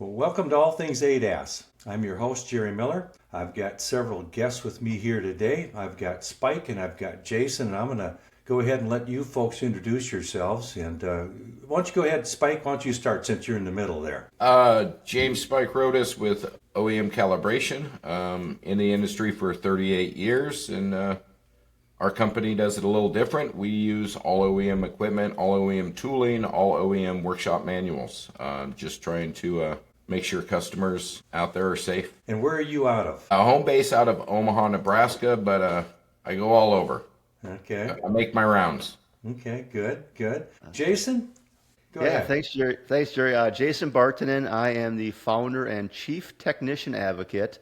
Well, welcome to All Things ADAS. I'm your host, Jerry Miller. I've got several guests with me here today. I've got Spike and I've got Jason, and I'm going to go ahead and let you folks introduce yourselves. And why don't you go ahead, Spike? Why don't you start since you're in the middle there? James Spike Rodas with OEM Calibration, in the industry for 38 years, and our company does it a little different. We use all OEM equipment, all OEM tooling, all OEM workshop manuals, just trying to make sure customers out there are safe. And where are you out of? A home base out of Omaha, Nebraska, but I go all over. Okay. I make my rounds. Okay, good, good. Jason, go Yeah, ahead. thanks, Jerry. Thanks, Jerry. Jason Bartanen. I am the founder and chief technician advocate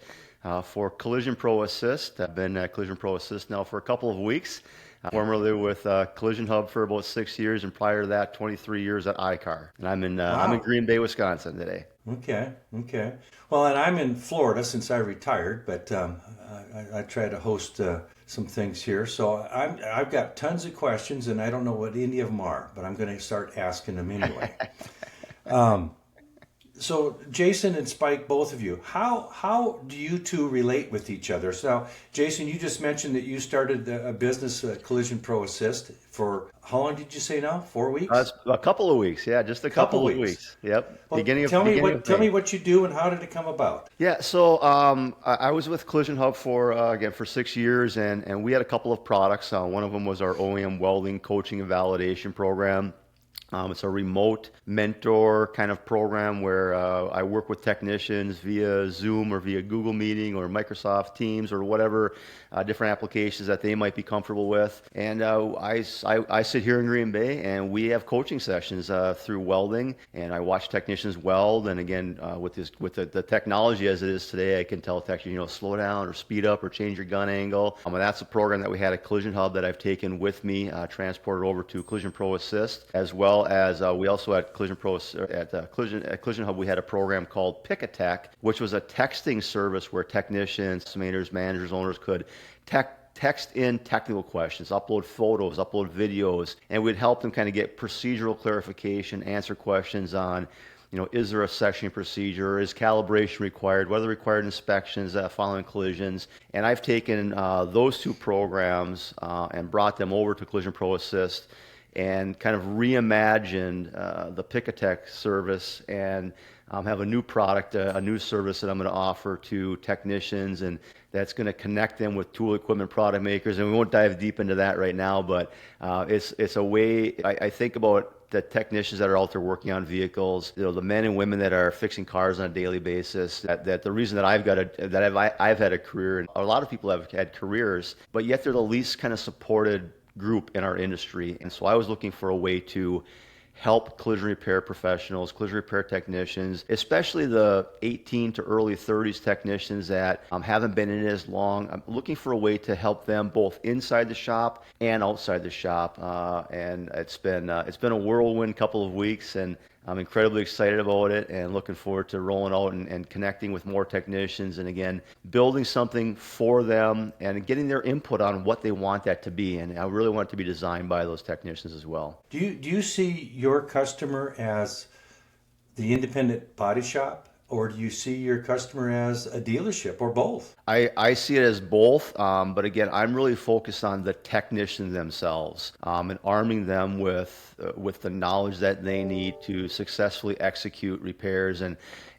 for Collision Pro Assist. I've been at Collision Pro Assist now for a couple of weeks. Formerly with Collision Hub for about 6 years, and prior to that, 23 years at iCar. And I'm in Wow. Green Bay, Wisconsin today. Okay, okay. Well, and I'm in Florida since I retired, but I try to host some things here. So I've got tons of questions, and I don't know what any of them are, but I'm going to start asking them anyway. So Jason and Spike, both of you, how do you two relate with each other? So Jason, you just mentioned that you started a business, Collision Pro Assist, for how long did you say now? 4 weeks? It's a couple of weeks, yeah, just a Couple couple of weeks. weeks. Yep, Well, beginning of tell May. me what you do and how did it come about? Yeah, so I was with Collision Hub for again for 6 years, and we had a couple of products. One of them was our OEM welding coaching and validation program. It's a remote mentor kind of program where I work with technicians via Zoom or via Google Meeting or Microsoft Teams or whatever different applications that they might be comfortable with. And I sit here in Green Bay and we have coaching sessions through welding, and I watch technicians weld. And again, with the technology as it is today, I can tell technicians, slow down or speed up or change your gun angle. And that's a program that we had at Collision Hub that I've taken with me, transported over to Collision Pro Assist, as well as we also at Collision Hub we had a program called Pick Attack, which was a texting service where technicians, estimators, managers, owners could text in technical questions, upload photos, upload videos, and we'd help them kind of get procedural clarification, answer questions on, is there a sectioning procedure? Is calibration required? What are the required inspections following collisions? And I've taken those two programs and brought them over to Collision Pro Assist and kind of reimagined the Pick Attack service, and have a new product, a new service that I'm going to offer to technicians, and that's going to connect them with tool equipment product makers. And we won't dive deep into that right now, but it's a way I think about the technicians that are out there working on vehicles, the men and women that are fixing cars on a daily basis. That the reason that I've had a career, and a lot of people have had careers, but yet they're the least kind of supported group in our industry. And so I was looking for a way to help collision repair professionals, collision repair technicians, especially the 18 to early 30s technicians that haven't been in it as long. I'm looking for a way to help them both inside the shop and outside the shop. And it's been a whirlwind couple of weeks, and I'm incredibly excited about it and looking forward to rolling out and connecting with more technicians, and again, building something for them and getting their input on what they want that to be. And I really want it to be designed by those technicians as well. Do you see your customer as the independent body shop, or do you see your customer as a dealership, or both? I see it as both, but again, I'm really focused on the technicians themselves, and arming them with the knowledge that they need to successfully execute repairs. And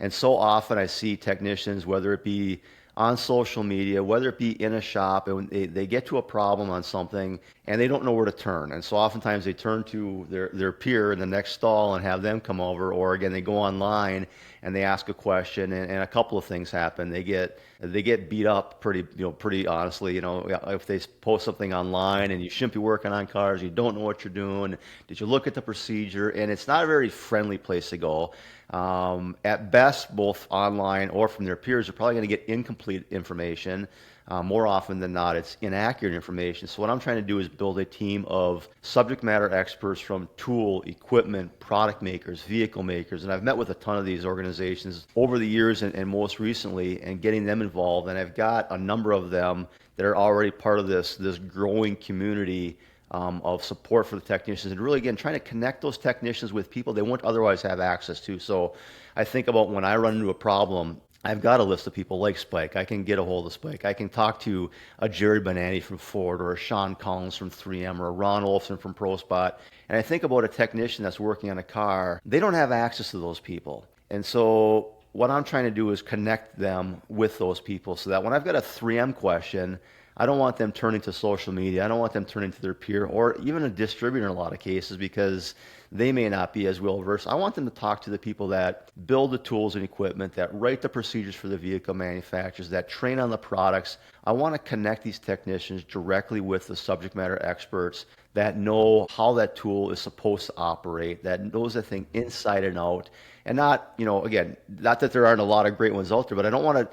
so often I see technicians, whether it be on social media, whether it be in a shop, and they get to a problem on something and they don't know where to turn. And so oftentimes they turn to their peer in the next stall and have them come over, or again, they go online and they ask a question, and a couple of things happen. They get beat up pretty honestly. If they post something online and you shouldn't be working on cars, you don't know what you're doing. Did you look at the procedure? And it's not a very friendly place to go. At best, both online or from their peers, are probably going to get incomplete information. More often than not, it's inaccurate information. So what I'm trying to do is build a team of subject matter experts from tool, equipment, product makers, vehicle makers. And I've met with a ton of these organizations over the years, and most recently, and getting them involved. And I've got a number of them that are already part of this growing community of support for the technicians, and really, again, trying to connect those technicians with people they wouldn't otherwise have access to. So I think about when I run into a problem, I've got a list of people like Spike. I can get a hold of Spike. I can talk to a Jerry Bartanen from Ford, or a Sean Collins from 3M, or a Ron Olson from ProSpot. And I think about a technician that's working on a car. They don't have access to those people. And so what I'm trying to do is connect them with those people so that when I've got a 3M question, I don't want them turning to social media. I don't want them turning to their peer or even a distributor in a lot of cases, because they may not be as well versed. I want them to talk to the people that build the tools and equipment, that write the procedures for the vehicle manufacturers, that train on the products. I want to connect these technicians directly with the subject matter experts that know how that tool is supposed to operate, that knows the thing inside and out. And not, again, not that there aren't a lot of great ones out there, but I don't want,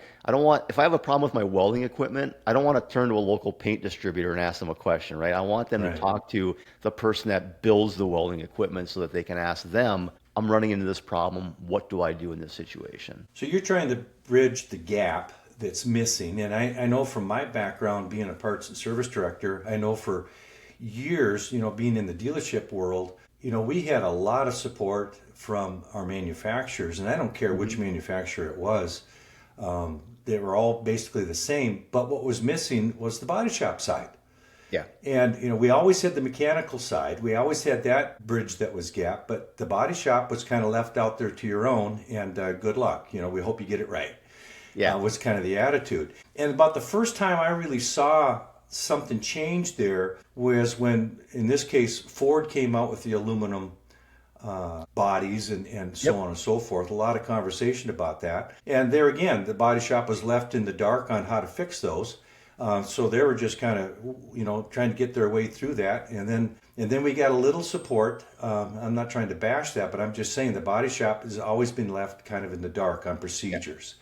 if I have a problem with my welding equipment, I don't want to turn to a local paint distributor and ask them a question, right? I want them to talk to the person that builds the welding equipment so that they can ask them, I'm running into this problem, what do I do in this situation? So you're trying to bridge the gap that's missing. And I know from my background being a parts and service director, I know for years, being in the dealership world, we had a lot of support from our manufacturers, and I don't care which manufacturer it was. They were all basically the same, but what was missing was the body shop side. Yeah. And, we always had the mechanical side. We always had that bridge that was gapped, but the body shop was kind of left out there to your own, and good luck. We hope you get it right. Yeah. Was kind of the attitude. And about the first time I really saw something change there was when, in this case, Ford came out with the aluminum bodies and so on and so forth. A lot of conversation about that. And there again, the body shop was left in the dark on how to fix those. So they were just kind of, trying to get their way through that. And then we got a little support. I'm not trying to bash that, but I'm just saying the body shop has always been left kind of in the dark on procedures.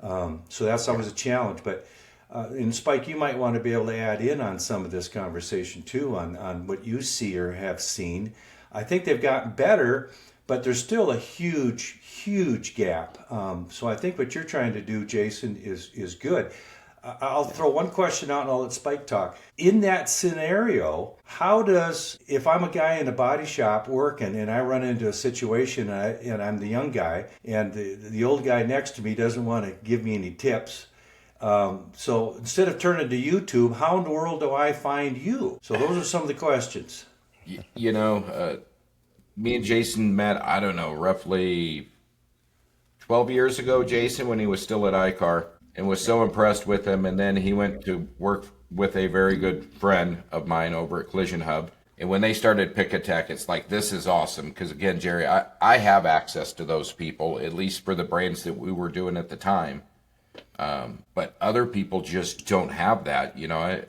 So that's always a challenge. But and Spike, you might want to be able to add in on some of this conversation too, on what you see or have seen. I think they've gotten better, but there's still a huge gap. So I think what you're trying to do, Jason, is good. I'll throw one question out and I'll let Spike talk. In that scenario, if I'm a guy in a body shop working and I run into a situation and I'm the young guy and the old guy next to me doesn't want to give me any tips, so instead of turning to YouTube, how in the world do I find you? So those are some of the questions. Me and Jason met, I don't know, roughly 12 years ago, Jason, when he was still at iCar, and was so impressed with him. And then he went to work with a very good friend of mine over at Collision Hub. And when they started Pick-A-Tech, it's like, this is awesome. Because again, Jerry, I have access to those people, at least for the brands that we were doing at the time. But other people just don't have that.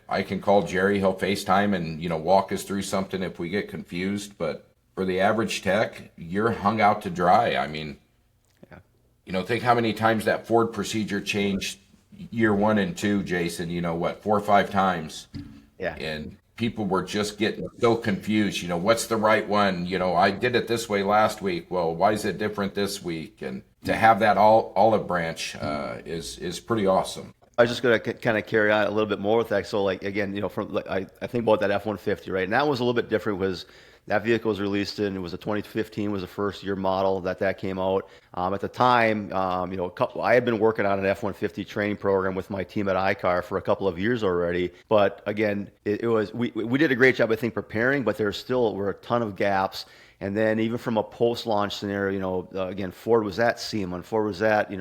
I can call Jerry, he'll FaceTime and, walk us through something if we get confused. But for the average tech, you're hung out to dry. I mean, think how many times that Ford procedure changed year 1 and 2, Jason, 4 or 5 times. Yeah. And people were just getting so confused, what's the right one? I did it this way last week. Well, why is it different this week? And to have that olive branch is pretty awesome. I was just going to kind of carry on a little bit more with that. So, again, I think about that F-150, right? And that was a little bit different because that vehicle was released it was a 2015 was the first year model that came out. At the time, I had been working on an F-150 training program with my team at iCar for a couple of years already. But again, we did a great job, I think, preparing, but there still were a ton of gaps. And then even from a post-launch scenario, again, Ford was at SEMA, and Ford was at,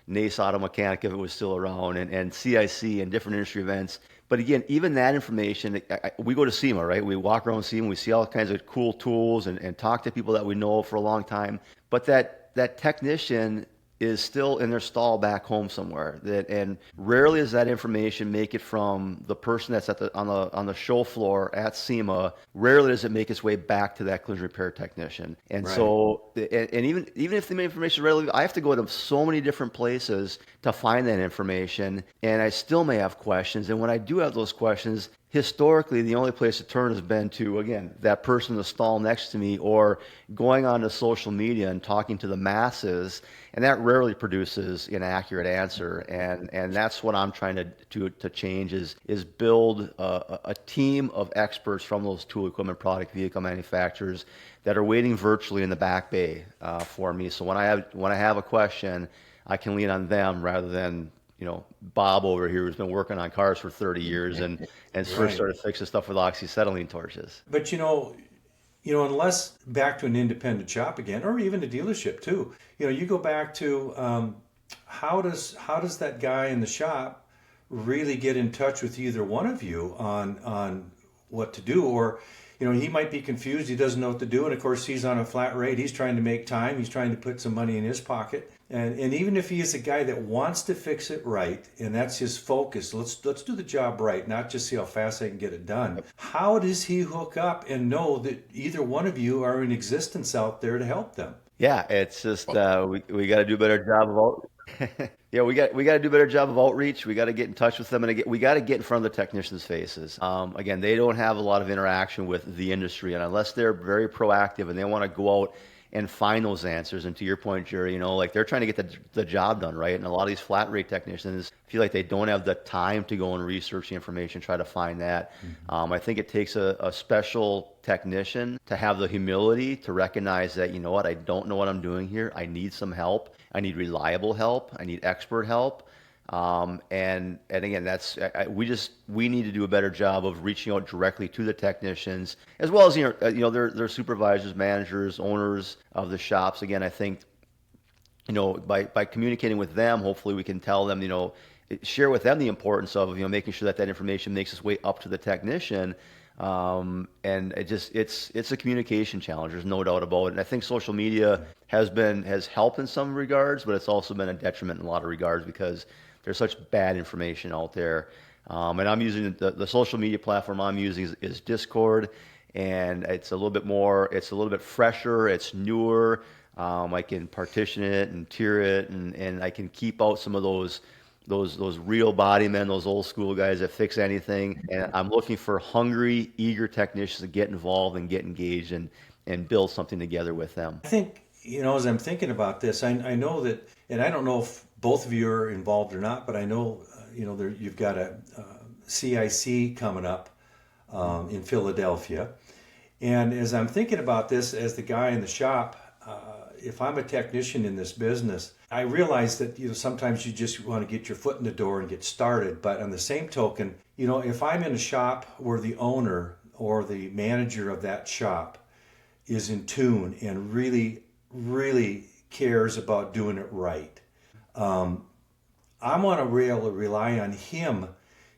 NACE Auto Mechanic if it was still around, and CIC and different industry events. But again, even that information, we go to SEMA, right? We walk around SEMA, we see all kinds of cool tools and talk to people that we know for a long time. But that technician is still in their stall back home somewhere. And rarely does that information make it from the person that's on the show floor at SEMA. Rarely does it make its way back to that collision repair technician. And right. So, and even if the information is readily, I have to go to so many different places to find that information, and I still may have questions. And when I do have those questions, historically, the only place to turn has been to, again, that person in the stall next to me, or going onto social media and talking to the masses, and that rarely produces an accurate answer. And that's what I'm trying to change, is build a team of experts from those tool equipment product vehicle manufacturers that are waiting virtually in the back bay for me. So when I have a question, I can lean on them rather than Bob over here who's been working on cars for 30 years and first Right. started fixing stuff with oxyacetylene torches. But unless back to an independent shop again, or even a dealership too, you go back to how does that guy in the shop really get in touch with either one of you on what to do? Or he might be confused, he doesn't know what to do, and of course he's on a flat rate, he's trying to make time, he's trying to put some money in his pocket, and even if he is a guy that wants to fix it right, and that's his focus, let's do the job right, not just see how fast I can get it done. How does he hook up and know that either one of you are in existence out there to help them? Yeah, it's just we got to do a better job of yeah, we got to do a better job of outreach. We got to get in touch with them, and we got to get in front of the technicians' faces. Again, they don't have a lot of interaction with the industry, and unless they're very proactive and they want to go out and find those answers. And to your point, Jerry, like they're trying to get the job done, right? And a lot of these flat rate technicians feel like they don't have the time to go and research the information, try to find that. I think it takes a special technician to have the humility to recognize that, what, I don't know what I'm doing here. I need some help. I need reliable help. I need expert help. And again, we need to do a better job of reaching out directly to the technicians, as well as their supervisors, managers, owners of the shops. Again, I think by communicating with them, hopefully we can tell them, share with them the importance of making sure that information makes its way up to the technician. And it's a communication challenge. There's no doubt about it. And I think social media has helped in some regards, but it's also been a detriment in a lot of regards because there's such bad information out there. And I'm using the social media platform I'm using is Discord, and it's a little bit fresher, it's newer. I can partition it and tier it, and I can keep out some of those real body men, those old school guys that fix anything. And I'm looking for hungry, eager technicians to get involved and get engaged and build something together with them. I think, as I'm thinking about this, I know that, and I don't know if both of you are involved or not, but I know, you've got a CIC coming up in Philadelphia. And as I'm thinking about this, as the guy in the shop, if I'm a technician in this business, I realize that sometimes you just want to get your foot in the door and get started. But on the same token, if I'm in a shop where the owner or the manager of that shop is in tune and really, really cares about doing it right, I want to rely on him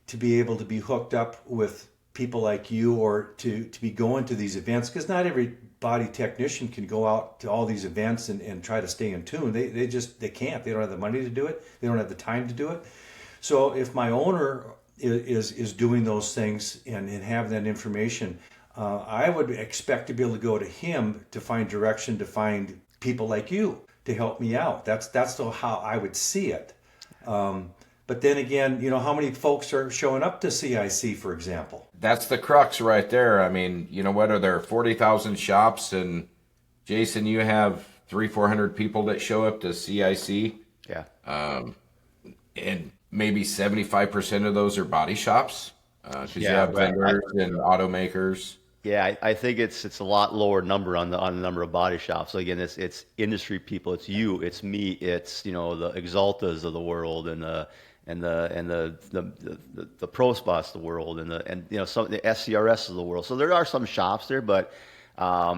to be able to be hooked up with people like you, or to be going to these events, because not every body technician can go out to all these events and try to stay in tune. They can't. They don't have the money to do it. They don't have the time to do it. So if my owner is doing those things and have that information, I would expect to be able to go to him to find direction, to find people like you to help me out. That's how I would see it. But then again, how many folks are showing up to CIC, for example? That's the crux right there. I mean, what are there 40,000 shops, and Jason, you have 300-400 people that show up to CIC. Yeah. And maybe 75% of those are body shops, because you have right. vendors and automakers. Yeah, I think it's a lot lower number on the number of body shops. So again, it's industry people, it's you, it's me, it's the Exaltas of the world, and the Pro Spots of the world, and some of the SCRS of the world. So there are some shops there, but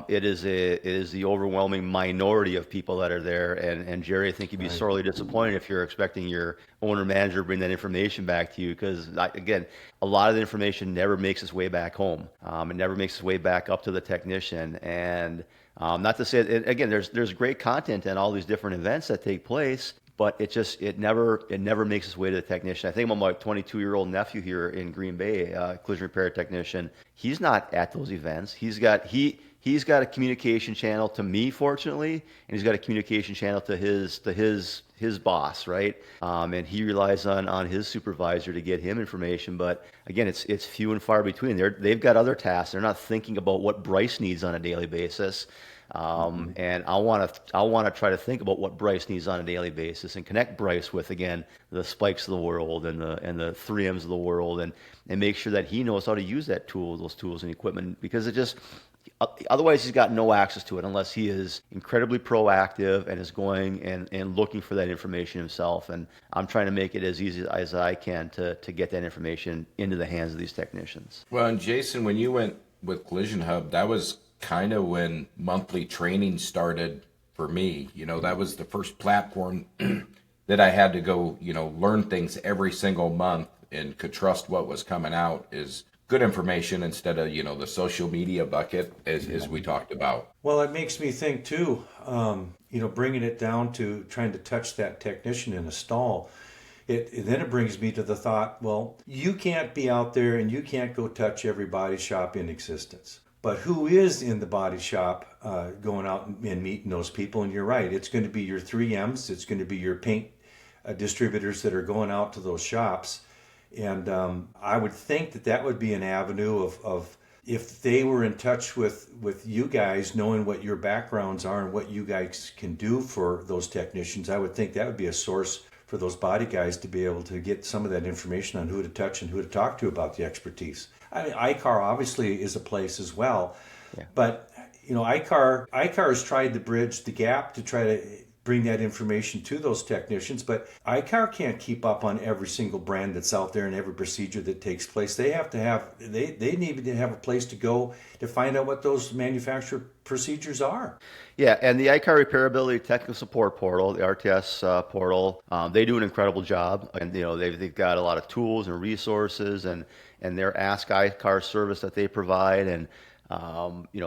it is the overwhelming minority of people that are there. And Jerry, I think you'd be sorely disappointed if you're expecting your owner manager to bring that information back to you, because again, a lot of the information never makes its way back home. It never makes its way back up to the technician. And not to say again, there's great content at all these different events that take place, but it never makes its way to the technician. I think about my 22-year-old nephew here in Green Bay, collision repair technician. He's not at those events. He's got a communication channel to me, fortunately, and he's got a communication channel to his his boss, right? And he relies on his supervisor to get him information. But again, it's few and far between. They've got other tasks. They're not thinking about what Bryce needs on a daily basis. And I want to try to think about what Bryce needs on a daily basis and connect Bryce with, again, the Spikes of the world and the 3Ms of the world, and make sure that he knows how to use those tools and equipment, because it just, otherwise he's got no access to it unless he is incredibly proactive and is going and looking for that information himself. And I'm trying to make it as easy as I can to get that information into the hands of these technicians. Well, and Jason, when you went with Collision Hub, that was kind of when monthly training started for me. That was the first platform that I had to go, learn things every single month and could trust what was coming out is good information instead of, the social media bucket as we talked about. Well, it makes me think too, bringing it down to trying to touch that technician in a stall. Then it brings me to the thought, well, you can't be out there and you can't go touch every body shop in existence. But who is in the body shop going out and meeting those people? And you're right, it's going to be your 3Ms, it's going to be your paint distributors that are going out to those shops. And I would think that would be an avenue of if they were in touch with you guys, knowing what your backgrounds are and what you guys can do for those technicians, I would think that would be a source for those body guys to be able to get some of that information on who to touch and who to talk to about the expertise. I mean, iCar obviously is a place as well, but iCar has tried to bridge the gap to try to bring that information to those technicians, but iCar can't keep up on every single brand that's out there and every procedure that takes place. They have to have, they need to have a place to go to find out what those manufacturer procedures are. Yeah, and the iCar Repairability Technical Support Portal, the RTS portal, they do an incredible job, and they've got a lot of tools and resources, and their Ask iCar service that they provide, and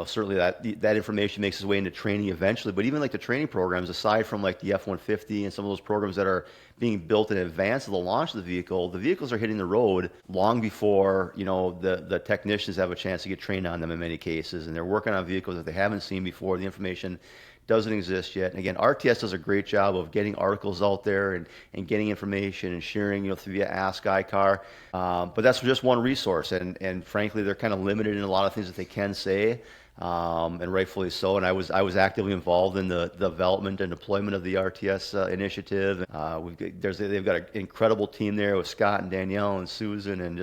certainly that information makes its way into training eventually. But even like the training programs, aside from like the F-150 and some of those programs that are being built in advance of the launch of the vehicles are hitting the road long before the technicians have a chance to get trained on them in many cases, and they're working on vehicles that they haven't seen before. The information doesn't exist yet. And again, RTS does a great job of getting articles out there and getting information and sharing, via Ask iCar. But that's just one resource. And frankly, they're kind of limited in a lot of things that they can say, and rightfully so. And I was actively involved in the development and deployment of the RTS initiative. They've got an incredible team there with Scott and Danielle and Susan and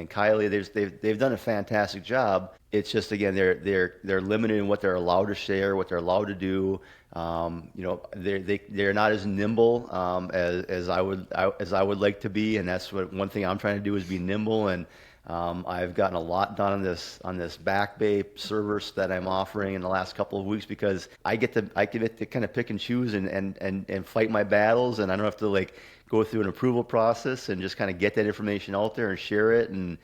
Kylie. They've done a fantastic job. It's just, again, they're limited in what they're allowed to share, what they're allowed to do. They're not as nimble as I would like to be, and that's one thing I'm trying to do is be nimble. And I've gotten a lot done on this back bay service that I'm offering in the last couple of weeks, because I get to kind of pick and choose and fight my battles, and I don't have to go through an approval process, and just kind of get that information out there and share it and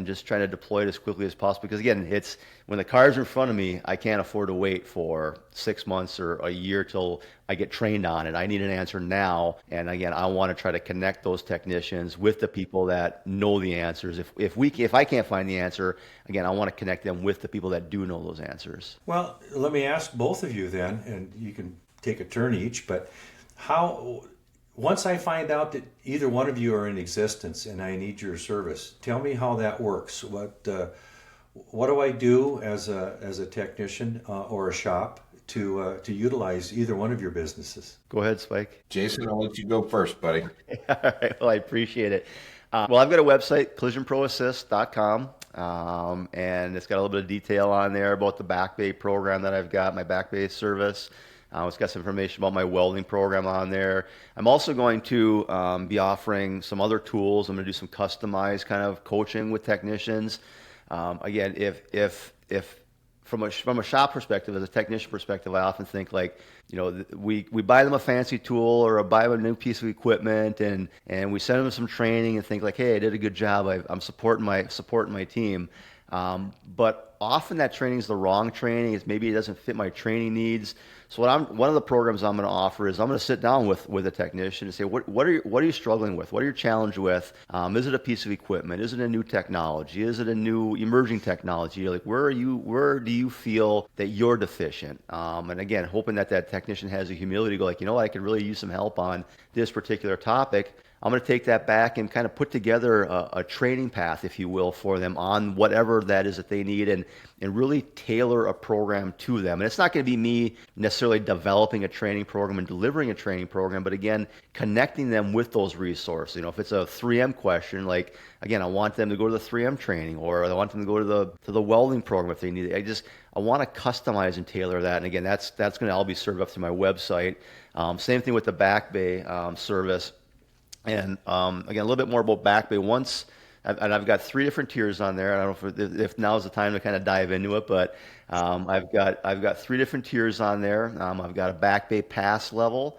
just try to deploy it as quickly as possible. Because again, it's when the car's in front of me, I can't afford to wait for 6 months or a year till I get trained on it. I need an answer now. And again, I want to try to connect those technicians with the people that know the answers. If I can't find the answer, again, I want to connect them with the people that do know those answers. Well, let me ask both of you then, and you can take a turn each, but once I find out that either one of you are in existence and I need your service, tell me how that works. What do I do as a technician or a shop to utilize either one of your businesses? Go ahead, Spike. Jason, I'll let you go first, buddy. All right. Well, I appreciate it. Well, I've got a website, collisionproassist.com, and it's got a little bit of detail on there about the back bay program that I've got, my back bay service. It's got some information about my welding program on there. I'm also going to be offering some other tools. I'm going to do some customized kind of coaching with technicians. Again, if from a shop perspective, as a technician perspective, I often think we buy them a fancy tool or buy them a new piece of equipment, and we send them some training and think hey, I did a good job. I'm supporting my team. But but often that training is the wrong training. It's maybe it doesn't fit my training needs. So one of the programs I'm going to offer is I'm going to sit down with a technician and say, what are you struggling with? What are you challenged with? Is it a piece of equipment? Is it a new technology? Is it a new emerging technology? You're like, where do you feel that you're deficient? And again, hoping that technician has the humility to go like, you know what, I could really use some help on this particular topic. I'm going to take that back and kind of put together a training path, if you will, for them on whatever that is that they need, and really tailor a program to them. And it's not going to be me necessarily developing a training program and delivering a training program, but again, connecting them with those resources. If it's a 3M question, like, again, I want them to go to the 3M training, or I want them to go to the welding program if they need it. I want to customize and tailor that. And again, that's going to all be served up through my website. Same thing with the Back Bay service. And again, a little bit more about Back Bay. I've got 3 different tiers on there. I don't know if now is the time to kind of dive into it, but I've got 3 different tiers on there. I've got a Back Bay Pass level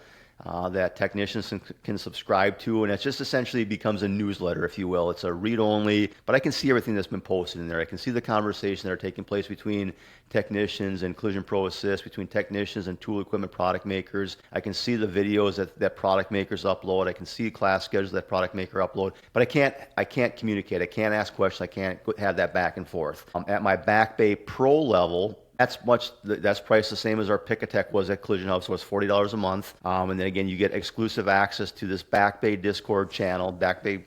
that technicians can subscribe to, and it just essentially becomes a newsletter, if you will. It's a read-only, but I can see everything that's been posted in there. I can see the conversations that are taking place between technicians and Collision Pro Assist, between technicians and tool equipment product makers. I can see the videos that product makers upload. I can see class schedules that product maker upload, but I can't communicate. I can't ask questions. I can't have that back and forth. At my Back Bay Pro level, that's priced the same as our Pick-A-Tech was at Collision Hub, so it's $40 a month. And then again, you get exclusive access to this Back Bay Discord channel, Back Bay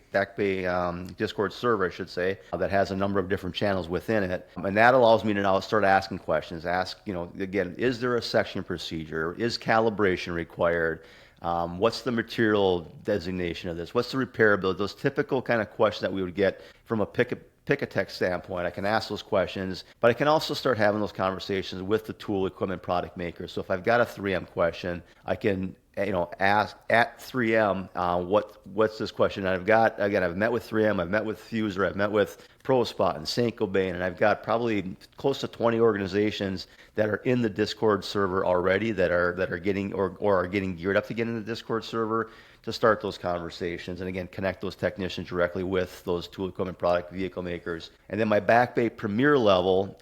Discord server, I should say, that has a number of different channels within it. And that allows me to now start asking questions. Again, is there a section procedure? Is calibration required? What's the material designation of this? What's the repairability? Those typical kind of questions that we would get from a Pick-A-Tech standpoint. I can ask those questions, but I can also start having those conversations with the tool equipment product makers. So if I've got a 3M question, I can ask at 3M what's this question. And I've met with 3M, I've met with Fuser, I've met with ProSpot and Saint-Gobain, and I've got probably close to 20 organizations that are in the Discord server already that are getting or are getting geared up to get in the Discord server to start those conversations, and again, connect those technicians directly with those tool equipment product vehicle makers. And then my Back Bay Premier level,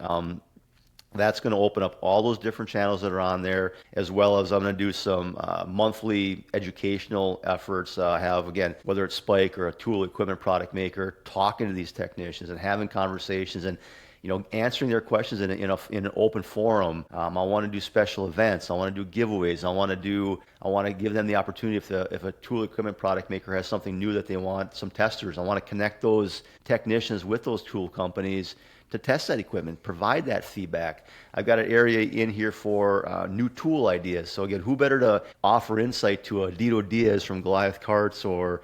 that's going to open up all those different channels that are on there, as well as I'm going to do some monthly educational efforts. Have, again, whether it's Spike or a tool equipment product maker, talking to these technicians and having conversations and answering their questions in an open forum. I want to do special events. I want to do giveaways. I want to give them the opportunity if a tool equipment product maker has something new that they want, some testers. I want to connect those technicians with those tool companies to test that equipment, provide that feedback. I've got an area in here for new tool ideas. So again, who better to offer insight to a Dito Diaz from Goliath Carts or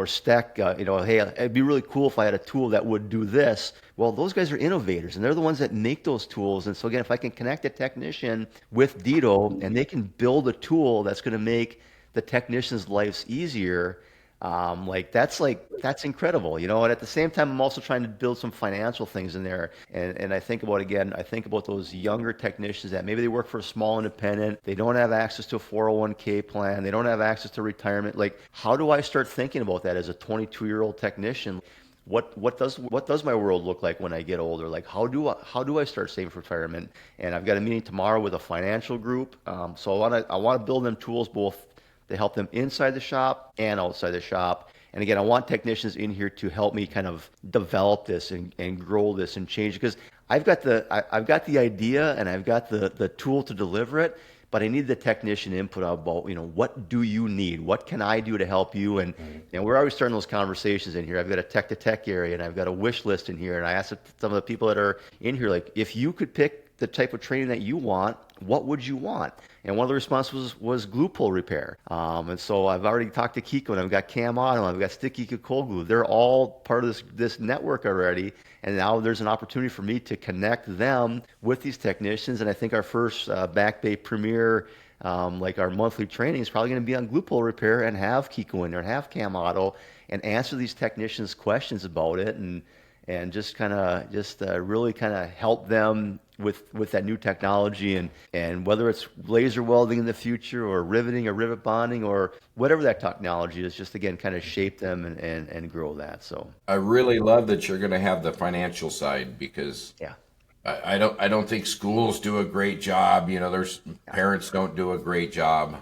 Steck? Hey, it'd be really cool if I had a tool that would do this. Well, those guys are innovators, and they're the ones that make those tools. And so again, if I can connect a technician with Dito, and they can build a tool that's going to make the technician's lives easier. That's incredible, And at the same time, I'm also trying to build some financial things in there. And I think about those younger technicians that maybe they work for a small independent. They don't have access to a 401k plan. They don't have access to retirement. Like, how do I start thinking about that as a 22-year-old technician? What does my world look like when I get older? Like, how do I start saving for retirement? And I've got a meeting tomorrow with a financial group. So I want to build them tools both to help them inside the shop and outside the shop. And again, I want technicians in here to help me kind of develop this and grow this and change it, because I've got the idea and I've got the tool to deliver it, but I need the technician input about, what do you need? What can I do to help you? And we're always starting those conversations in here. I've got a tech-to-tech area, and I've got a wish list in here. And I asked some of the people that are in here, like, if you could pick the type of training that you want, what would you want? And one of the responses was glue pull repair. And so I've already talked to Kiko, and I've got Cam Auto, I've got Sticky Cold Glue. They're all part of this network already. And now there's an opportunity for me to connect them with these technicians. And I think our first Back Bay Premier, our monthly training, is probably going to be on glue pull repair, and have Kiko in there and have Cam Auto and answer these technicians' questions about it. and just really kind of help them with that new technology, and whether it's laser welding in the future or riveting or rivet bonding or whatever that technology is, just again kind of shape them and grow that. So I really love that you're going to have the financial side because yeah. I don't think schools do a great job. There's parents don't do a great job.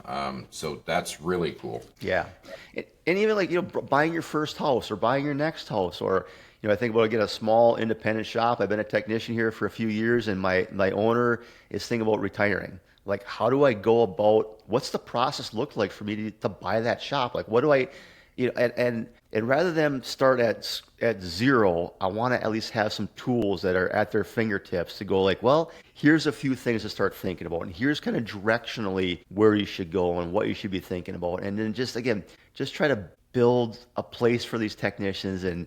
So that's really cool. Yeah, and even like buying your first house or buying your next house, or I think about, again, a small independent shop. I've been a technician here for a few years, and my owner is thinking about retiring. Like, how do I go about? What's the process look like for me to buy that shop? Like, what do I, and rather than start at zero, I want to at least have some tools that are at their fingertips to go like, well, here's a few things to start thinking about, and here's kind of directionally where you should go and what you should be thinking about, and then just try to build a place for these technicians and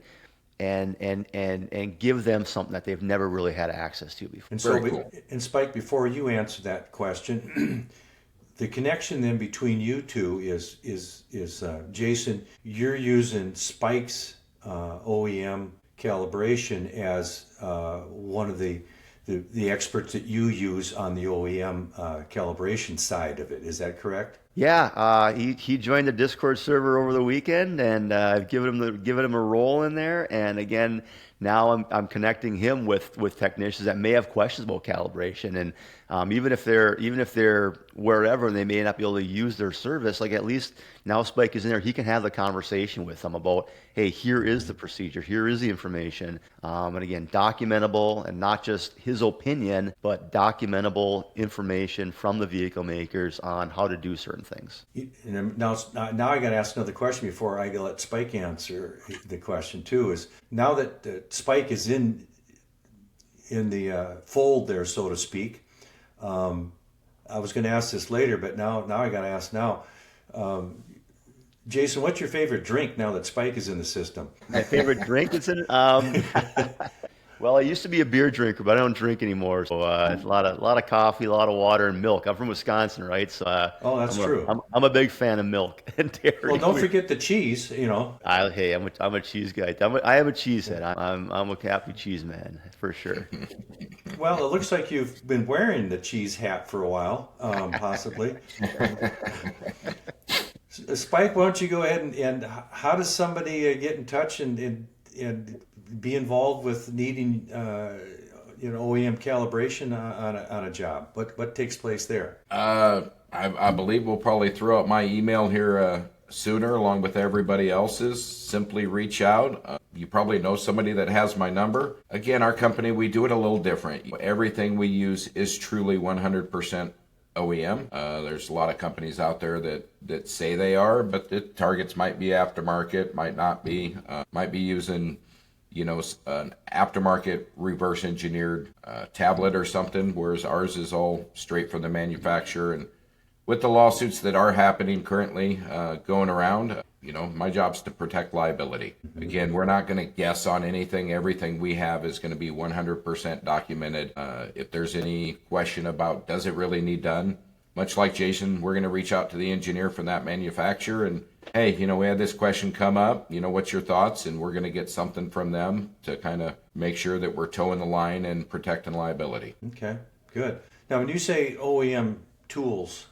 give them something that they've never really had access to before. And Very cool. and Spike, before you answer that question, the connection then between you two is Jason, you're using Spike's OEM calibration as one of the experts that you use on the OEM calibration side of it. Is that correct? Yeah, he joined the Discord server over the weekend, and I've given him a role in there. And again, now I'm connecting him with technicians that may have questions about calibration, and even if they're wherever and they may not be able to use their service, like at least now Spike is in there, he can have the conversation with them about, hey, here is the procedure, here is the information, and again, documentable, and not just his opinion, but documentable information from the vehicle makers on how to do certain things. And now I got to ask another question before I let Spike answer the question too. Is now that Spike is in the fold there, so to speak. I was going to ask this later, but now I got to ask now. Jason, what's your favorite drink now that Spike is in the system? My favorite drink is in well, I used to be a beer drinker, but I don't drink anymore. So it's a lot of coffee, a lot of water, and milk. I'm from Wisconsin, right? So Oh, that's true. I'm a big fan of milk and dairy. Well, don't forget the cheese. I'm a cheese guy. I am a cheese head. I'm a happy cheese man for sure. Well, it looks like you've been wearing the cheese hat for a while, possibly. Spike, why don't you go ahead and how does somebody get in touch and be involved with needing OEM calibration on a job? What takes place there? I believe we'll probably throw out my email here sooner, along with everybody else's. Simply reach out. You probably know somebody that has my number. Again, our company, we do it a little different. Everything we use is truly 100% OEM. There's a lot of companies out there that say they are, but the targets might be aftermarket, might not be, might be using an aftermarket reverse engineered tablet or something, whereas ours is all straight from the manufacturer. And with the lawsuits that are happening currently going around, my job's to protect liability. Again, we're not going to guess on anything. Everything we have is going to be 100% documented. If there's any question about does it really need done, much like Jason, we're going to reach out to the engineer from that manufacturer and, hey, we had this question come up, what's your thoughts? And we're going to get something from them to kind of make sure that we're towing the line and protecting liability. Okay, good. Now, when you say OEM tools,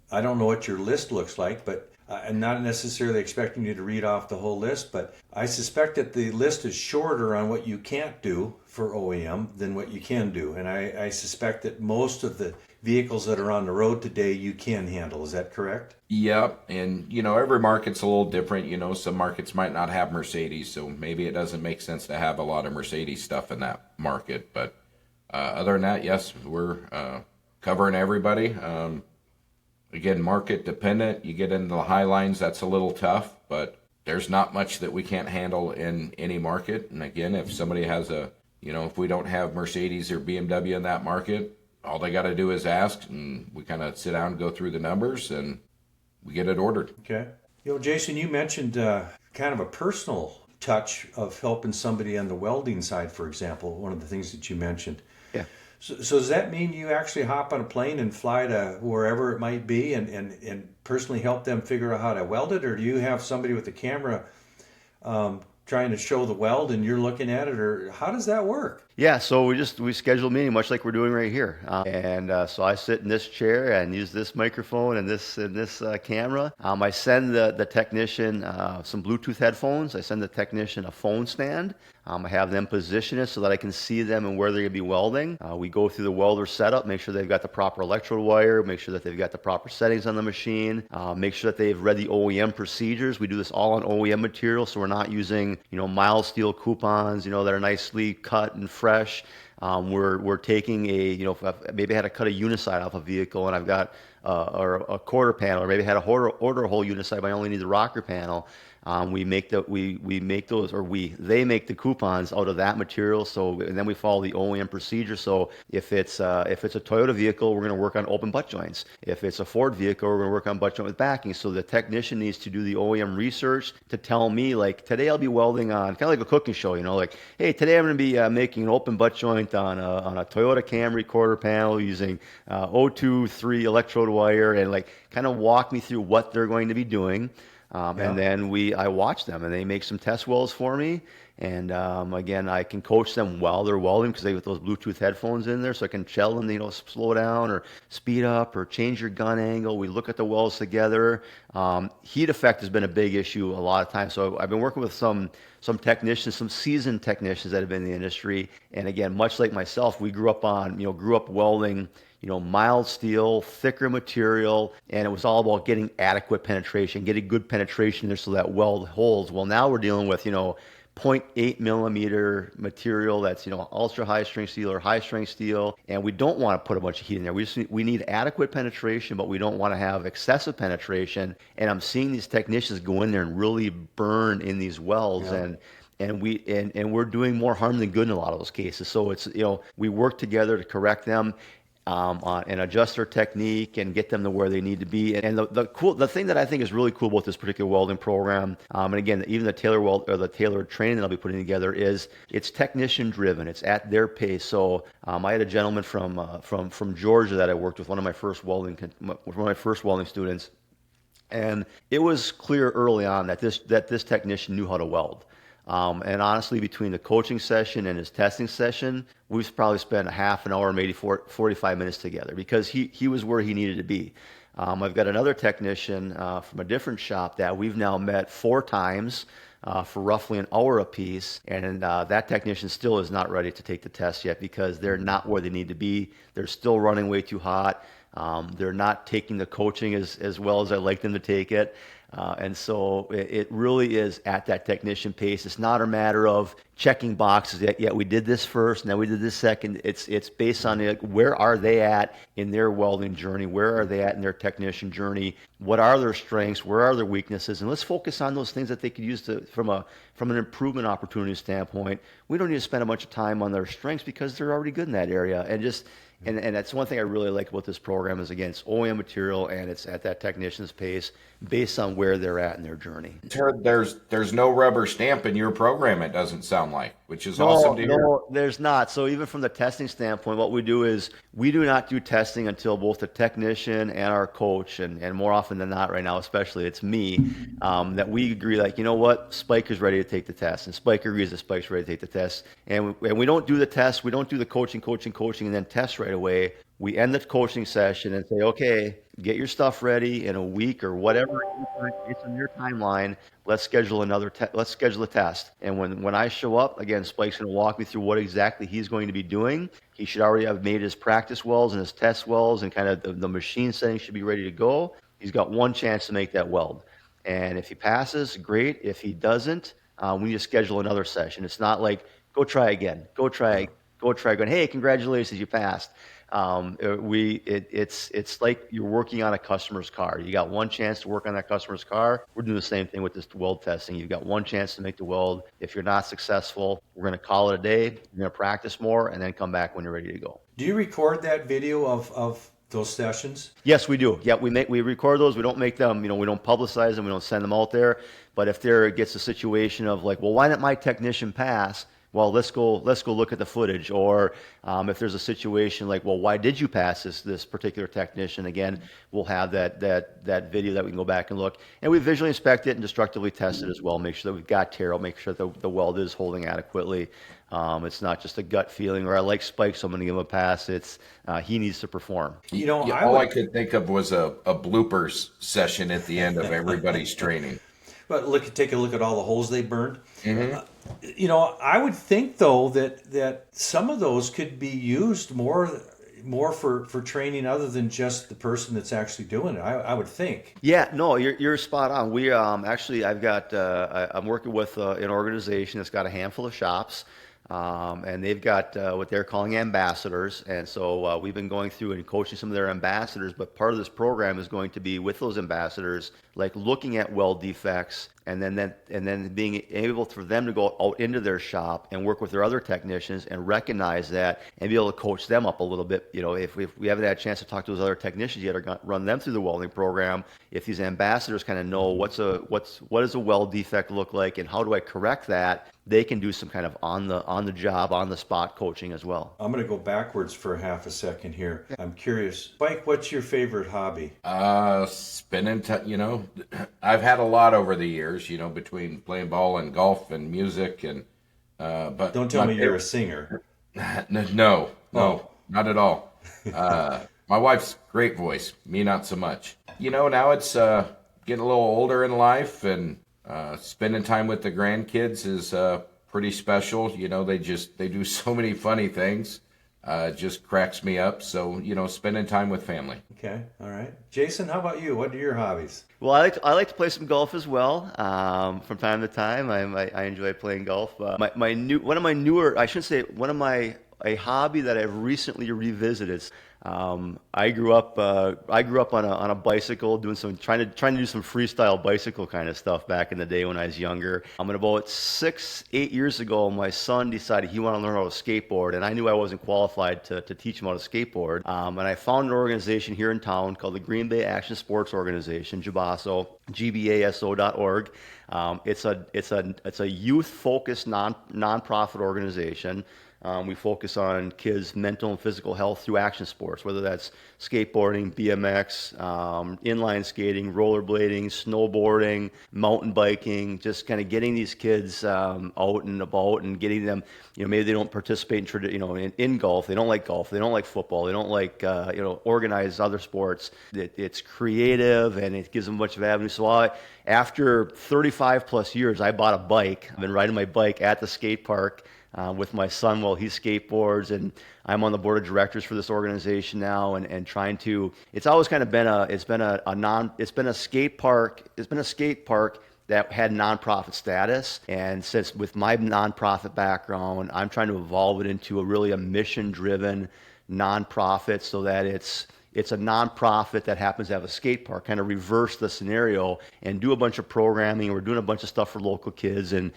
I don't know what your list looks like, but I'm not necessarily expecting you to read off the whole list, but I suspect that the list is shorter on what you can't do for OEM than what you can do. And I suspect that most of the vehicles that are on the road today you can handle. Is that correct? Yep. And, every market's a little different. Some markets might not have Mercedes, so maybe it doesn't make sense to have a lot of Mercedes stuff in that market. But other than that, yes, we're covering everybody. Again, market dependent. You get into the high lines, that's a little tough, but there's not much that we can't handle in any market. And again, if somebody has if we don't have Mercedes or BMW in that market, all they got to do is ask, and we kind of sit down and go through the numbers, and we get it ordered. Okay. Jason, you mentioned kind of a personal touch of helping somebody on the welding side, for example, one of the things that you mentioned. Yeah. So does that mean you actually hop on a plane and fly to wherever it might be and personally help them figure out how to weld it? Or do you have somebody with a camera trying to show the weld and you're looking at it, or how does that work? Yeah, so we schedule a meeting much like we're doing right here, so I sit in this chair and use this microphone and this camera. I send the technician some Bluetooth headphones. I send the technician a phone stand. I have them position it so that I can see them and where they're going to be welding. We go through the welder setup, make sure they've got the proper electrode wire, make sure that they've got the proper settings on the machine, make sure that they've read the OEM procedures. We do this all on OEM material, so we're not using mild steel coupons, that are nicely cut and fresh. We're taking maybe I had to cut a uniside off a vehicle and I've got or a quarter panel, or maybe I had to order a whole uniside, but I only need the rocker panel. They make the coupons out of that material. So, and then we follow the OEM procedure. So if it's a Toyota vehicle, we're going to work on open butt joints. If it's a Ford vehicle, we're going to work on butt joint with backing. So the technician needs to do the OEM research to tell me, like, today I'll be welding on, kind of like a cooking show, like, hey, today I'm going to be making an open butt joint on a Toyota Camry quarter panel using 023 electrode wire, and like kind of walk me through what they're going to be doing. And then I watch them, and they make some test welds for me. And again, I can coach them while they're welding because they have those Bluetooth headphones in there, so I can tell them, slow down or speed up or change your gun angle. We look at the welds together. Heat effect has been a big issue a lot of times. So I've been working with some technicians, some seasoned technicians that have been in the industry. And again, much like myself, we grew up welding mild steel, thicker material, and it was all about getting adequate penetration, getting good penetration there so that weld holds. Well, now we're dealing with, 0.8 millimeter material that's, ultra high strength steel or high strength steel, and we don't want to put a bunch of heat in there. We need adequate penetration, but we don't want to have excessive penetration. And I'm seeing these technicians go in there and really burn in these welds, and we're doing more harm than good in a lot of those cases. So it's, we work together to correct them. And adjust their technique and get them to where they need to be. And the thing that I think is really cool about this particular welding program, and again, even the tailored training that I'll be putting together, is it's technician driven. It's at their pace. So I had a gentleman from Georgia that I worked with, one of my first welding students, and it was clear early on that this technician knew how to weld. And honestly, between the coaching session and his testing session, we've probably spent a half an hour, maybe 45 minutes together, because he was where he needed to be. I've got another technician from a different shop that we've now met 4 times for roughly an hour apiece, and that technician still is not ready to take the test yet because they're not where they need to be. They're still running way too hot. They're not taking the coaching as well as I'd like them to take it. And so it really is at that technician pace. It's not a matter of checking boxes. Yeah, we did this first, now we did this second. It's based on where are they at in their welding journey? Where are they at in their technician journey? What are their strengths? Where are their weaknesses? And let's focus on those things that they could use from an improvement opportunity standpoint. We don't need to spend a bunch of time on their strengths because they're already good in that area. And that's one thing I really like about this program is, again, it's OEM material and it's at that technician's pace based on where they're at in their journey. There's no rubber stamp in your program, it doesn't sound like, which is awesome to hear. No, there's not. So even from the testing standpoint, what we do is we do not do testing until both the technician and our coach, and more often than not right now, especially it's me, that we agree, like, Spiker's ready to take the test, and Spiker agrees that Spike's ready to take the test. And we don't do the test, we don't do the coaching, and then test right away. We end the coaching session and say, okay, get your stuff ready in a week or whatever it's in your timeline. Let's schedule let's schedule a test. And when I show up, again, Spike's going to walk me through what exactly he's going to be doing. He should already have made his practice welds and his test welds, and kind of the machine settings should be ready to go. He's got one chance to make that weld. And if he passes, great. If he doesn't, we need to schedule another session. It's not like, go try again. Go try again. Hey, congratulations, you passed. It's like you're working on a customer's car. You got one chance to work on that customer's car. We're doing the same thing with this weld testing. You've got one chance to make the weld. If you're not successful, we're going to call it a day. You're going to practice more and then come back when you're ready to go. Do you record that video of those sessions? Yes, we do. Yeah, we record those. We don't make them, we don't publicize them. We don't send them out there. But if there gets a situation of like, well, why didn't my technician pass? well, let's go look at the footage. Or if there's a situation like, well, why did you pass this particular technician? Again, we'll have that video that we can go back and look, and we visually inspect it and destructively test it as well. Make sure that we've got tear out, make sure that the weld is holding adequately. It's not just a gut feeling, or I like Spike, so I'm going to give him a pass. It's he needs to perform. All I could think of was a bloopers session at the end of everybody's training. But take a look at all the holes they burned. I would think though that some of those could be used more for training other than just the person that's actually doing it. I would think. Yeah, no, you're spot on. We actually, I'm working with an organization that's got a handful of shops. And they've got what they're calling ambassadors. And so we've been going through and coaching some of their ambassadors. But part of this program is going to be with those ambassadors, like looking at weld defects, and then being able for them to go out into their shop and work with their other technicians and recognize that and be able to coach them up a little bit. If we haven't had a chance to talk to those other technicians yet or run them through the welding program, if these ambassadors kind of know what does a weld defect look like and how do I correct that, they can do some kind of on the job, on the spot coaching as well. I'm going to go backwards for half a second here. I'm curious, Spike, what's your favorite hobby? Spinning. I've had a lot over the years. Between playing ball and golf and music and. But don't tell me you're a singer. No, not at all. My wife's great voice. Me, not so much. Now it's getting a little older in life, and spending time with the grandkids is pretty special. They do so many funny things. It just cracks me up. So, spending time with family. Okay. All right. Jason, how about you? What are your hobbies? Well, I like to play some golf as well. From time to time, I enjoy playing golf. A hobby that I've recently revisited. I grew up on a bicycle, trying to do some freestyle bicycle kind of stuff back in the day when I was younger. About 6-8 years ago, my son decided he wanted to learn how to skateboard, and I knew I wasn't qualified to teach him how to skateboard. And I found an organization here in town called the Green Bay Action Sports Organization, JBASO, GBASO.org. It's a youth-focused nonprofit organization. We focus on kids' mental and physical health through action sports, whether that's skateboarding, BMX, inline skating, rollerblading, snowboarding, mountain biking, just kind of getting these kids out and about and getting them, maybe they don't participate in golf. They don't like golf. They don't like football. They don't like, organized other sports. It's creative and it gives them a bunch of avenues. So after 35 plus years, I bought a bike. I've been riding my bike at the skate park with my son while he skateboards, and I'm on the board of directors for this organization now, and trying to. It's always kind of been a skate park that had nonprofit status, and since with my nonprofit background, I'm trying to evolve it into a mission-driven nonprofit so that it's a nonprofit that happens to have a skate park, kind of reverse the scenario and do a bunch of programming. We're doing a bunch of stuff for local kids, and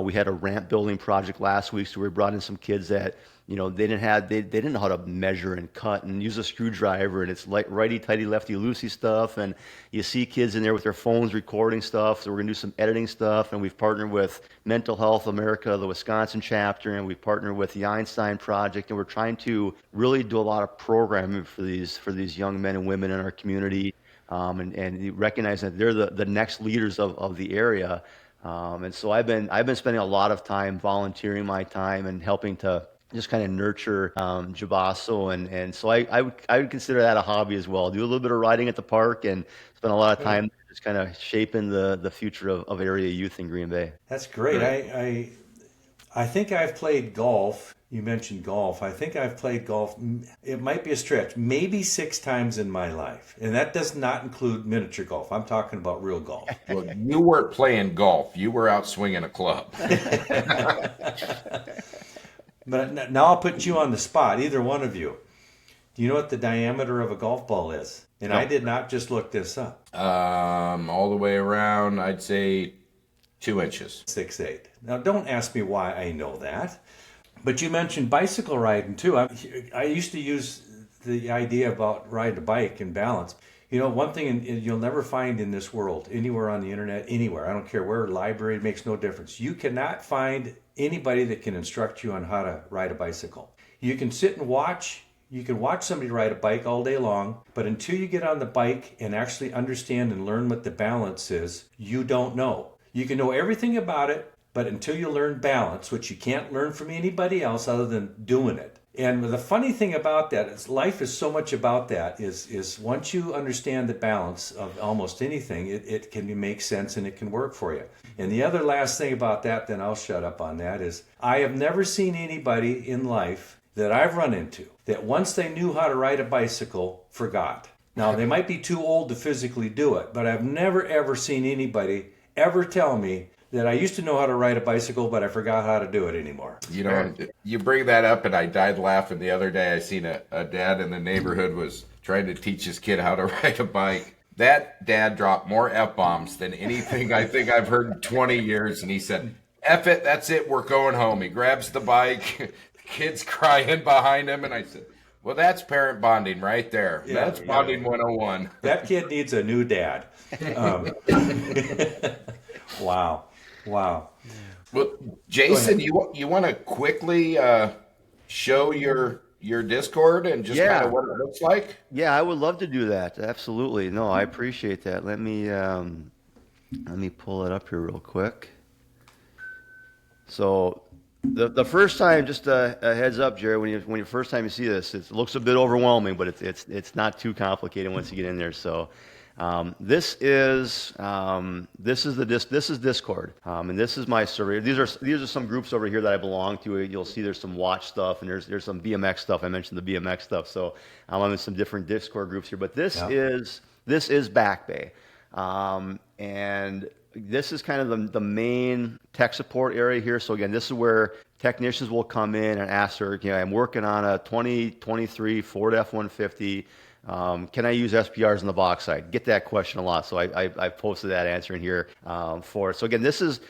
we had a ramp building project last week, so we brought in some kids that they didn't know how to measure and cut and use a screwdriver, and it's like righty-tighty, lefty-loosey stuff, and you see kids in there with their phones recording stuff, so we're going to do some editing stuff, and we've partnered with Mental Health America, the Wisconsin chapter, and we've partnered with the Einstein Project, and we're trying to really do a lot of programming for these young men and women in our community, and recognize that they're the next leaders of the area, and so I've been spending a lot of time volunteering my time and helping to just kind of nurture JBASO, and so I would consider that a hobby as well. Do a little bit of riding at the park and spend a lot of time just kind of shaping the future of area youth in Green Bay. That's great. I think I've played golf. You mentioned golf. I think I've played golf. It might be a stretch, maybe 6 times in my life, and that does not include miniature golf. I'm talking about real golf. Well, you weren't playing golf. You were out swinging a club. But now I'll put you on the spot, either one of you. Do you know what the diameter of a golf ball is? And no. I did not just look this up. All the way around, I'd say 2 inches. 6'8". Now, don't ask me why I know that. But you mentioned bicycle riding, too. I used to use the idea about riding a bike and balance. One thing you'll never find in this world, anywhere on the internet, anywhere, I don't care where, library, it makes no difference. You cannot find anybody that can instruct you on how to ride a bicycle. You can sit and watch. You can watch somebody ride a bike all day long, but until you get on the bike and actually understand and learn what the balance is, you don't know. You can know everything about it, but until you learn balance, which you can't learn from anybody else other than doing it. And the funny thing about that is life is so much about that is once you understand the balance of almost anything, it can make sense and it can work for you. And the other last thing about that, then I'll shut up on that, is I have never seen anybody in life that I've run into that once they knew how to ride a bicycle, forgot. Now, they might be too old to physically do it, but I've never ever seen anybody ever tell me that I used to know how to ride a bicycle, but I forgot how to do it anymore. You know, you bring that up, and I died laughing the other day. I seen a dad in the neighborhood was trying to teach his kid how to ride a bike. That dad dropped more F-bombs than anything I think I've heard in 20 years, and he said, F it, that's it, we're going home. He grabs the bike. Kids crying behind him, and I said, well, that's parent bonding right there. Yeah, that's bonding 101. That kid needs a new dad. Wow. Well, Jason, you want to quickly show your Discord and just kind of what it looks like? Yeah, I would love to do that. Absolutely. No, I appreciate that. Let me pull it up here real quick. So the first time, just a heads up, Jerry, when you first time you see this, it looks a bit overwhelming, but it's not too complicated once you get in there. So this is Discord, and this is my server. These are some groups over here that I belong to. You'll see there's some watch stuff and there's some BMX stuff. I mentioned the BMX stuff, so I'm in some different Discord groups here. But this is Back Bay, and this is kind of the main tech support area here. So again, this is where technicians will come in and ask her, I'm working on a 2023 Ford F-150. Can I use SPRs on the box side? Get that question a lot. So I posted that answer in here for it. So again, this is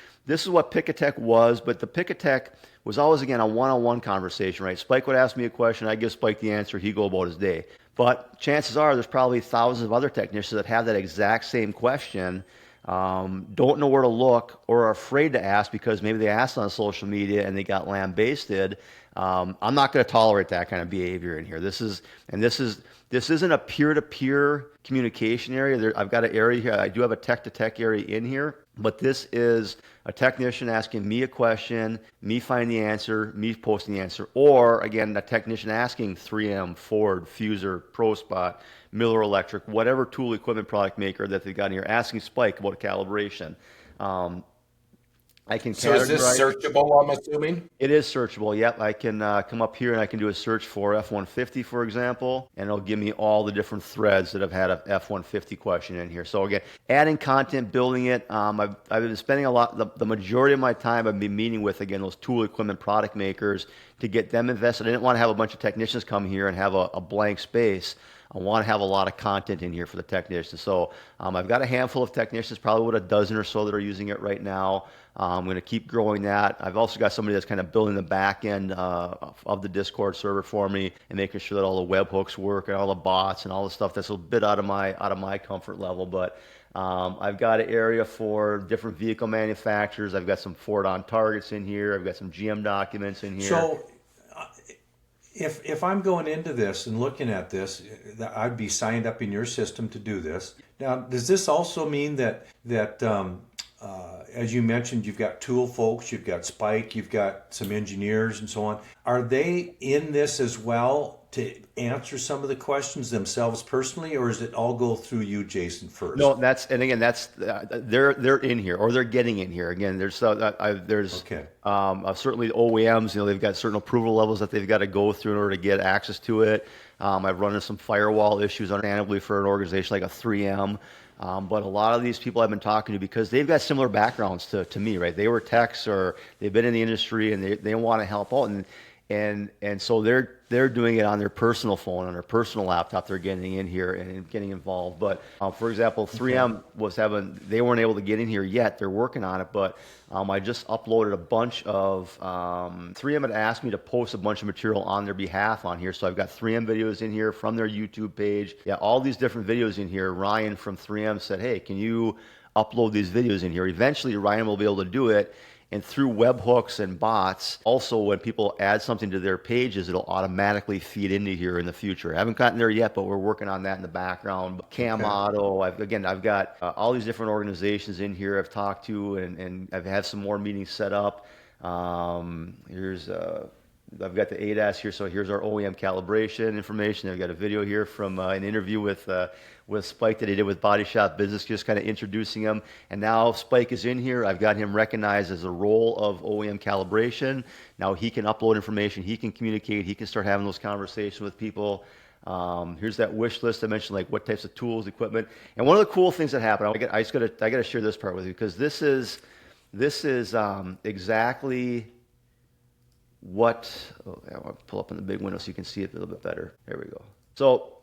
what Pick a Tech was, but the Pick a Tech was always, again, a one-on-one conversation, right? Spike would ask me a question, I give Spike the answer, he'd go about his day. But chances are there's probably thousands of other technicians that have that exact same question, don't know where to look, or are afraid to ask because maybe they asked on social media and they got lambasted. I'm not going to tolerate that kind of behavior in here. This isn't a peer-to-peer communication area. I've got an area here. I do have a tech-to-tech area in here, but this is a technician asking me a question, me finding the answer, me posting the answer, or again, a technician asking 3M, Ford, Fuser, ProSpot, Miller Electric, whatever tool equipment product maker that they've got in here, asking Spike about calibration. I can So is this searchable, I'm assuming? It is searchable, yep. I can come up here and I can do a search for F-150, for example, and it'll give me all the different threads that have had a F-150 question in here. So again, adding content, building it. I've been spending the majority of my time I've been meeting with, again, those tool equipment product makers to get them invested. I didn't want to have a bunch of technicians come here and have a blank space. I want to have a lot of content in here for the technicians. So I've got a handful of technicians, probably about a dozen or so that are using it right now. I'm going to keep growing that. I've also got somebody that's kind of building the back end of the Discord server for me and making sure that all the webhooks work and all the bots and all the stuff that's a bit out of my comfort level. But I've got an area for different vehicle manufacturers. I've got some Ford on targets in here. I've got some GM documents in here. So if I'm going into this and looking at this, I'd be signed up in your system to do this. Now, does this also mean that as you mentioned, you've got tool folks, you've got Spike, you've got some engineers and so on. Are they in this as well to answer some of the questions themselves personally, or does it all go through you, Jason, first? No, they're in here, or they're getting in here. Again, there's certainly OEMs. They've got certain approval levels that they've got to go through in order to get access to it. I've run into some firewall issues, understandably, for an organization like a 3M. But a lot of these people I've been talking to, because they've got similar backgrounds to me, right? They were techs or they've been in the industry and they want to help out. And so they're doing it on their personal phone, on their personal laptop. They're getting in here and getting involved. But for example, 3M they weren't able to get in here yet. They're working on it. But I just uploaded a bunch of 3M had asked me to post a bunch of material on their behalf on here. So I've got 3M videos in here from their YouTube page. Yeah, all these different videos in here. Ryan from 3M said, hey, can you upload these videos in here? Eventually, Ryan will be able to do it. And through webhooks and bots, also when people add something to their pages, it'll automatically feed into here in the future. I haven't gotten there yet, but we're working on that in the background. Cam Auto, I've got all these different organizations in here I've talked to, and I've had some more meetings set up. I've got the ADAS here, so here's our OEM calibration information. I've got a video here from an interview with Spike that he did with Body Shop Business, just kind of introducing him. And now Spike is in here. I've got him recognized as a role of OEM calibration. Now he can upload information, he can communicate, he can start having those conversations with people. Here's that wish list I mentioned, like what types of tools, equipment. And one of the cool things that happened, I got to share this part with you, because this is exactly what, I'll pull up in the big window so you can see it a little bit better. There we go. So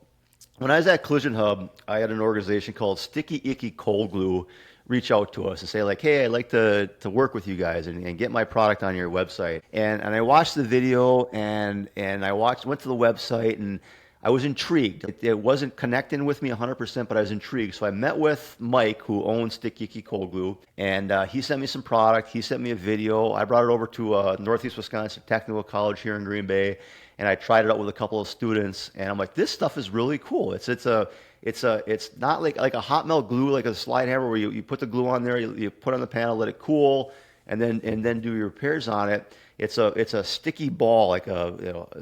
when I was at Collision Hub, I had an organization called Sticky Icky Cold Glue reach out to us and say like, hey, I'd like to work with you guys and get my product on your website. And I watched the video and I went to the website, and I was intrigued. It wasn't connecting with me 100%, but I was intrigued. So I met with Mike, who owns Sticky Icky Cold Glue, and he sent me some product. He sent me a video. I brought it over to Northeast Wisconsin Technical College here in Green Bay, and I tried it out with a couple of students. And I'm like, this stuff is really cool. It's not like a hot melt glue, like a slide hammer where you put the glue on there, you put it on the panel, let it cool, and then do your repairs on it. It's a sticky ball, like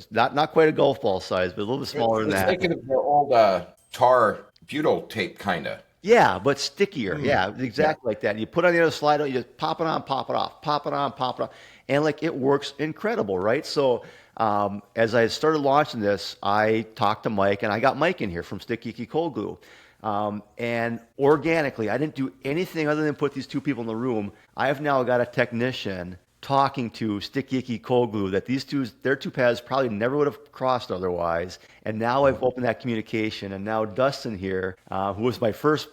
not quite a golf ball size, but a little bit smaller than that. It's thinking of the old tar butyl tape, kind of. Yeah, but stickier. Yeah, exactly like that. And you put it on the other slide, you just pop it on, pop it off, pop it on, pop it off, and like it works incredible, right? So as I started launching this, I talked to Mike, and I got Mike in here from Sticky Icky Cold Glue. And organically, I didn't do anything other than put these two people in the room. I have now got a technician talking to Sticky Icky Cold Glue that their two paths probably never would have crossed otherwise. And now I've opened that communication, and now Dustin here, who was my first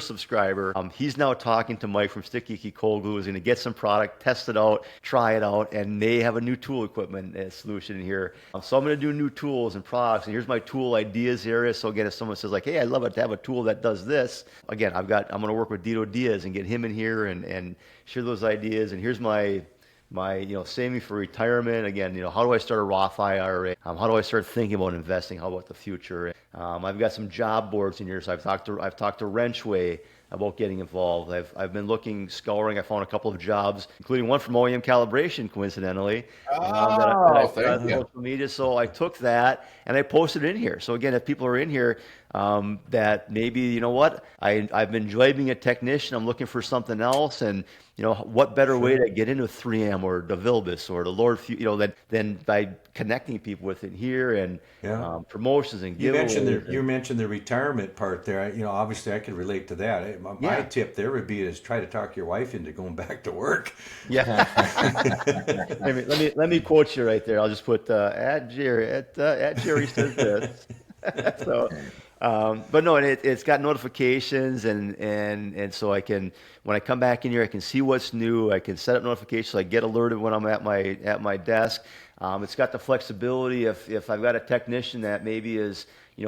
subscriber, he's now talking to Mike from Sticky Icky Cold Glue, is going to get some product, test it out, try it out, and they have a new tool equipment solution here. So I'm going to do new tools and products, and here's my tool ideas area. So again, if someone says like, hey, I'd love it to have a tool that does this, again, I'm going to work with Dito Diaz and get him in here and share those ideas. And here's my saving for retirement. Again, how do I start a Roth IRA? How do I start thinking about investing? How about the future? I've got some job boards in here. So I've talked to Wrenchway about getting involved. I've been scouring. I found a couple of jobs, including one from OEM Calibration, coincidentally. That I found on social media. So I took that and I posted it in here. So again, if people are in here, that maybe, I've enjoyed being a technician. I'm looking for something else, and what better way to get into 3M or DeVilbiss or the Lord, than by connecting people with it here and promotions and giveaways. You mentioned the retirement part there. Obviously I can relate to that. My tip there would be is try to talk your wife into going back to work. Yeah. let me quote you right there. I'll just put at Jerry says this. So. But no, it's got notifications, and so I can, when I come back in here, I can see what's new. I can set up notifications, so I get alerted when I'm at my desk. It's got the flexibility if I've got a technician that maybe is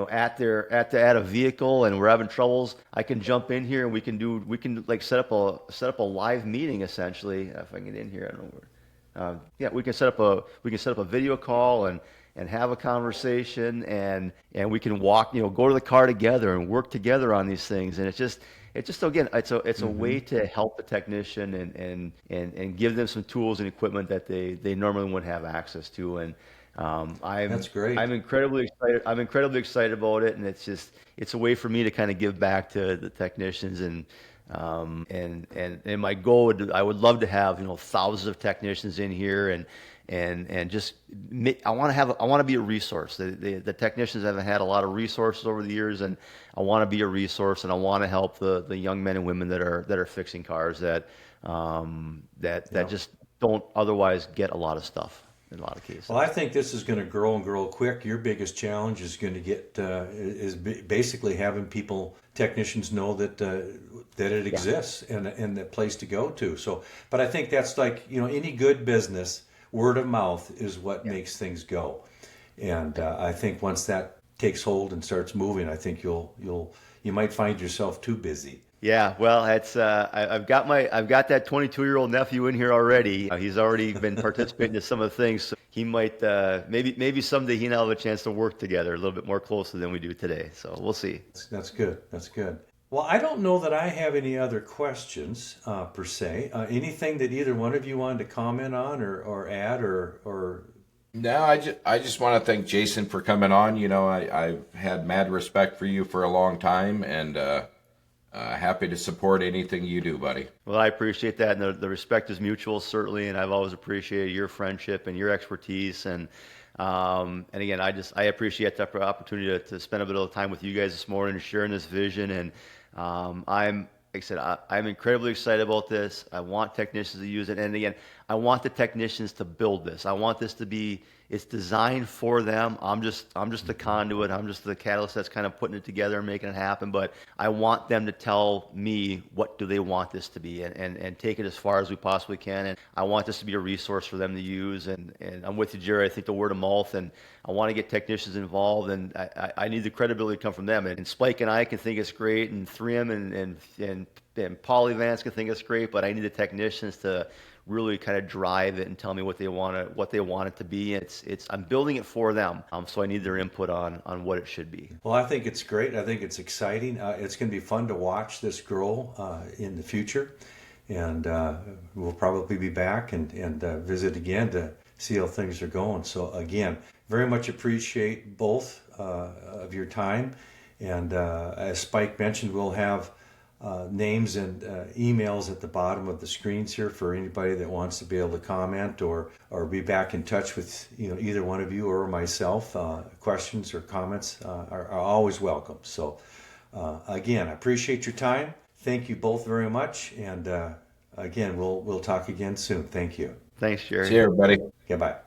at a vehicle and we're having troubles, I can jump in here and we can like set up a live meeting essentially. If I can get in here, I don't know where. We can set up a video call and have a conversation, and we can walk, go to the car together and work together on these things. And it's just again, it's a way to help the technician and give them some tools and equipment that they normally wouldn't have access to. And that's great. I'm incredibly excited. I'm incredibly excited about it, and it's a way for me to kind of give back to the technicians and my goal I would love to have thousands of technicians in here and just I want to be a resource. The technicians haven't had a lot of resources over the years, and I want to be a resource, and I want to help the young men and women that are fixing cars that just don't otherwise get a lot of stuff in a lot of cases. Well, I think this is going to grow and grow quick. Your biggest challenge is going to get basically having technicians know that it exists and the place to go to. So, but I think that's like any good business. Word of mouth is what makes things go, and I think once that takes hold and starts moving, I think you might find yourself too busy. Yeah, well, I've got that 22-year-old nephew in here already. He's already been participating in some of the things. So he might maybe someday he and I'll have a chance to work together a little bit more closely than we do today. So we'll see. That's good. That's good. Well, I don't know that I have any other questions per se. Anything that either one of you wanted to comment on or add or No, I just want to thank Jason for coming on. You know, I've had mad respect for you for a long time, and happy to support anything you do, buddy. Well, I appreciate that, and the respect is mutual, certainly. And I've always appreciated your friendship and your expertise, and again, I appreciate the opportunity to spend a bit of time with you guys this morning, sharing this vision. And like I said, I'm incredibly excited about this. I want technicians to use it, and again, I want the technicians to build this. I want this to be, it's designed for them. I'm just the conduit. I'm just the catalyst that's kind of putting it together and making it happen. But I want them to tell me what do they want this to be, and take it as far as we possibly can. And I want this to be a resource for them to use. And I'm with you, Jerry. I think the word of mouth, and I want to get technicians involved, and I need the credibility to come from them. And Spike and I can think it's great, and 3M and Polyvance can think it's great, but I need the technicians to really kind of drive it and tell me what they want it to be. It's I'm building it for them, so I need their input on what it should be. Well, I think it's great. I think it's exciting. It's going to be fun to watch this grow in the future, and we'll probably be back and visit again to see how things are going. So again, very much appreciate both of your time, and as Spike mentioned, we'll have names and emails at the bottom of the screens here for anybody that wants to be able to comment or be back in touch with either one of you or myself. Questions or comments are always welcome. So again, I appreciate your time. Thank you both very much, and again, we'll talk again soon. Thank you. Thanks, Jerry. See you, everybody. Goodbye.